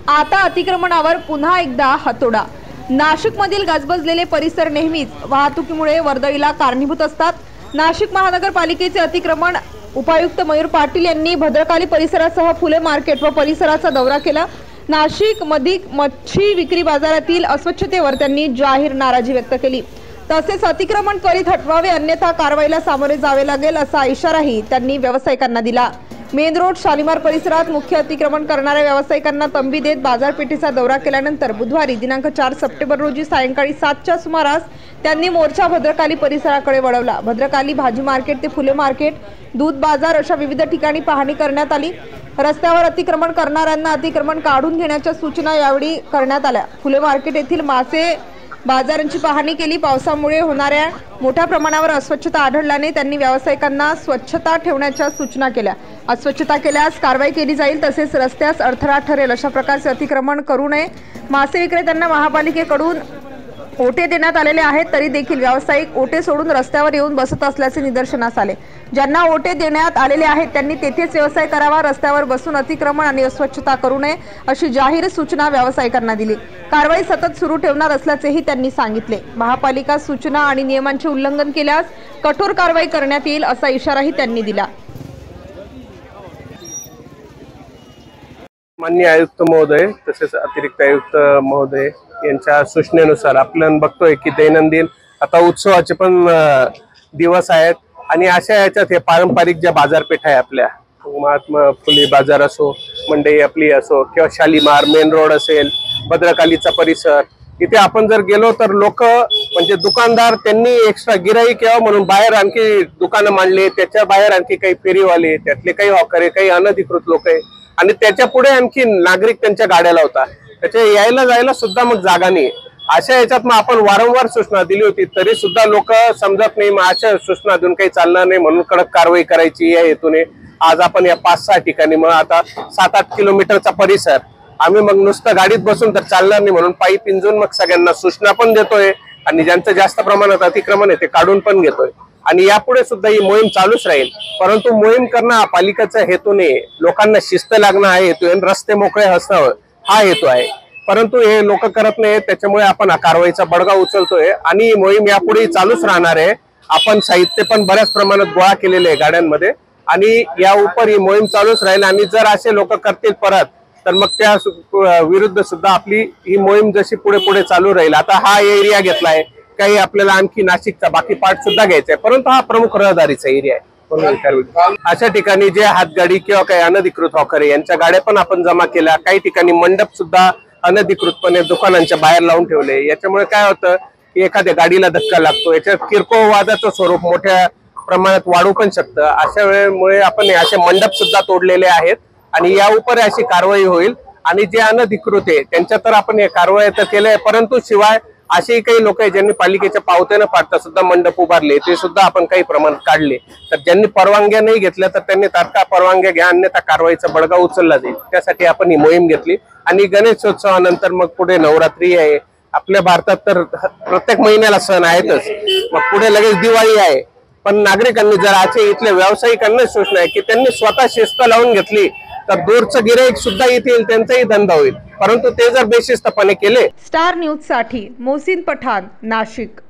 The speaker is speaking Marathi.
आता अतिक्रमणावर पुन्हा एकदा हातोडा। नाशिकमधील गजबजलेले परिसर नेहमीच वाहतुकीमुळे वर्दळीला कारणीभूत असतात। नाशिक महानगरपालिकेचे अतिक्रमण उपायुक्त मयूर पाटील यांनी भद्रकाली परिसरासह फुले मार्केट व परिसराचा दौरा केला। नाशिक मधील मच्छी विक्री बाजारातील अस्वच्छतेवर त्यांनी जाहीर नाराजी व्यक्त केली। तसेच अतिक्रमण त्वरित हटवावे अन्यथा कारवाईला सामोरे जावे लागेल असा इशाराही त्यांनी व्यावसायिकांना दिला। मेन रोड शालिमार परिसरात मुख्य अतिक्रमण करणाऱ्या व्यावसायिकांना तंबी देत बाजारपेठेचा दौरा केल्यानंतर बुधवारी दिनांक 4 सप्टेंबर रोजी सायंकाळी 7च्या सुमारास त्यांनी मोर्चा भद्रकाली परिसराकडे वळवला। भद्रकाली भाजी मार्केट ते फुले मार्केट, दूध बाजार अशा विविध ठिकाणी पाहणी करण्यात आली। रस्त्यावर अतिक्रमण करणाऱ्यांना अतिक्रमण काढून घेण्याच्या सूचना यावेळी करण्यात आल्या। फुले मार्केट येथील मासे बाजारांची पाहणी केली। पावसामुळे होणाऱ्या मोठ्या प्रमाणावर अस्वच्छता आढळल्याने त्यांनी व्यावसायिकांना स्वच्छता ठेवण्याच्या सूचना केल्या। अस्वच्छता केल्यास कारवाई केली जाईल, तसेच रस्त्यास अडथळा ठरेल अशा प्रकारचे अतिक्रमण करू नये। मासे विक्रेत्यांना महापालिकेकडून ओटे देण्यात आलेले आहेत, तरी देखील व्यावसायिक ओटे सोडून रस्त्यावर येऊन बसत असल्याचे निदर्शनास आले। ज्यांना ओटे देण्यात आलेले आहेत त्यांनी तेथेच व्यवसाय करावा, रस्त्यावर बसून अतिक्रमण आणि अस्वच्छता करू नये अशी जाहीर सूचना व्यावसायिकांना दिली। कारवाई सतत सुरू ठेवणार असल्याचेही त्यांनी सांगितले। महापालिका सूचना आणि नियमांचे उल्लंघन केल्यास कठोर कारवाई करण्यात येईल असा इशाराही त्यांनी दिला। माननीय आयुक्त महोदय तसेच अतिरिक्त आयुक्त महोदय यांच्या सूचनेनुसार आपण बघतोय की दैनंदिन आता उत्सवाचे पण दिवस आहेत आणि अशा याच्यात हे पारंपरिक ज्या बाजारपेठा आहे आपल्या महात्मा फुले बाजार असो, मंडई आपली असो किंवा शालिमार मेन रोड असेल, भद्रकालीचा परिसर, इथे आपण जर गेलो तर लोक म्हणजे दुकानदार त्यांनी एक्स्ट्रा गिराईक यावं म्हणून बाहेर आणखी दुकानं मांडले, त्याच्या बाहेर आणखी काही फेरीवाले, त्यातले काही हॉकरे, काही अनधिकृत लोक आहे आणि त्याच्या पुढे आणखी नागरिक त्यांच्या गाड्या लावतात, त्याच्या यायला जायला सुद्धा मग जागा नाही। अशा याच्यात मग आपण वारंवार सूचना दिली होती तरी सुद्धा लोक समजत नाही। मग अशा सूचना देऊन काही चालणार नाही म्हणून कडक कारवाई करायची या हेतूने आज आपण या 5-6 ठिकाणी मग आता 7-8 किलोमीटरचा परिसर आम्ही मग नुसतं गाडीत बसून तर चालणार नाही म्हणून पायी पिंजून मग सगळ्यांना सूचना पण देतोय आणि ज्यांचं जास्त प्रमाणात अतिक्रमण आहे ते काढून पण घेतोय आणि यापुढे सुद्धा ही मोहीम चालूच राहील। परंतु मोहीम करणं पालिकेचा हेतूने लोकांना शिस्त लागणं हा हेतू आहे, रस्ते मोकळे असावं हा हेतू आहे, परंतु हे लोक करत नाही। त्याच्यामुळे आपण कारवाईचा बडगा उचलतोय आणि मोहीम यापुढे चालूच राहणार आहे। आपण साहित्य पण बऱ्याच प्रमाणात गोळा केलेले आहे गाड्यांमध्ये आणि या उपर ही मोहीम चालूच राहील आणि जर असे लोक करतील परत तर मग त्या विरुद्ध सुद्धा आपली ही मोहीम जशी पुढे पुढे चालू राहील। आता हा एरिया घेतलाय, काही आपल्याला आणखी नाशिकचा बाकी पार्ट सुद्धा घ्यायचा आहे, परंतु हा प्रमुख रहदारीचा एरिया आहे। अशा ठिकाणी जे हातगाडी किंवा काही अनधिकृत हॉकरे यांच्या गाड्या पण आपण जमा केल्या। काही ठिकाणी मंडप सुद्धा अनधिकृतपणे दुकानांच्या बाहेर लावून ठेवले। याच्यामुळे काय होतं की एखाद्या गाडीला धक्का लागतो, याच्यात किरकोळ वादाचं स्वरूप मोठ्या प्रमाणात वाढू पण शकतं। अशा वेळेमुळे आपण असे मंडप सुद्धा तोडलेले आहेत आणि या उपर अशी कारवाई होईल आणि जे अनधिकृत आहे त्यांच्या तर आपण हे कारवाई तर केलंय, परंतु शिवाय असे काही लोक आहेत ज्यांनी पालिकेच्या पावत्या न पाडता सुद्धा मंडप उभारले ते सुद्धा आपण काही प्रमाणात काढले। तर ज्यांनी परवानग्या नाही घेतल्या तर त्यांनी तात्काळ परवानग्या घ्या, अन्यथा कारवाईचा बडगा उचलला जाईल। त्यासाठी आपण ही मोहीम घेतली आणि गणेशोत्सवानंतर मग पुढे नवरात्री आहे। आपल्या भारतात तर प्रत्येक महिन्याला सण आहेतच, मग पुढे लगेच दिवाळी आहे। पण नागरिकांनी जर असे इथल्या व्यावसायिकांना सूचना आहे की त्यांनी स्वतः शिस्त लावून घेतली तर दूरचं गिराईक सुद्धा येतील, त्यांचाही धंदा होईल, परंतु ते जर बेशिस्तपणे केले। स्टार न्यूज साठी मोहसिन पठाण, नाशिक।